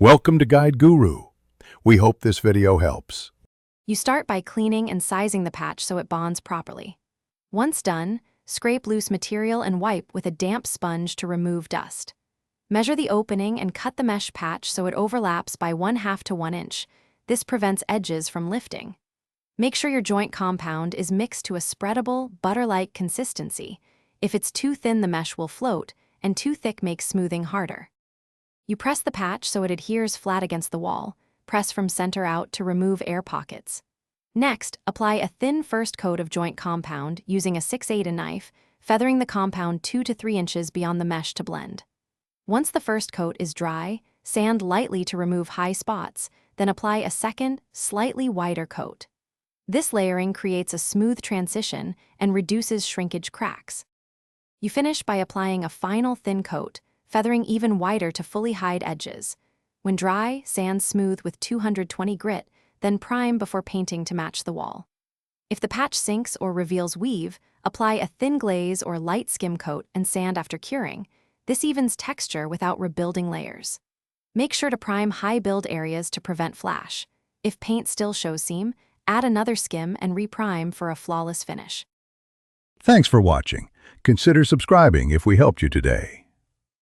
Welcome to Guide Guru. We hope this video helps. You start by cleaning and sizing the patch so it bonds properly. Once done, scrape loose material and wipe with a damp sponge to remove dust. Measure the opening and cut the mesh patch so it overlaps by 1/2 to 1 inch. This prevents edges from lifting. Make sure your joint compound is mixed to a spreadable, butter-like consistency. If it's too thin, the mesh will float, and too thick makes smoothing harder. You press the patch so it adheres flat against the wall. Press from center out to remove air pockets. Next, apply a thin first coat of joint compound using a 6/8 knife, feathering the compound 2 to 3 inches beyond the mesh to blend. Once the first coat is dry, sand lightly to remove high spots, then apply a second, slightly wider coat. This layering creates a smooth transition and reduces shrinkage cracks. You finish by applying a final thin coat, feathering even wider to fully hide edges. When dry, sand smooth with 220 grit, then prime before painting to match the wall. If the patch sinks or reveals weave, apply a thin glaze or light skim coat and sand after curing. This evens texture without rebuilding layers. Make sure to prime high build areas to prevent flash. If paint still shows seam, add another skim and reprime for a flawless finish. Thanks for watching. Consider subscribing if we helped you today.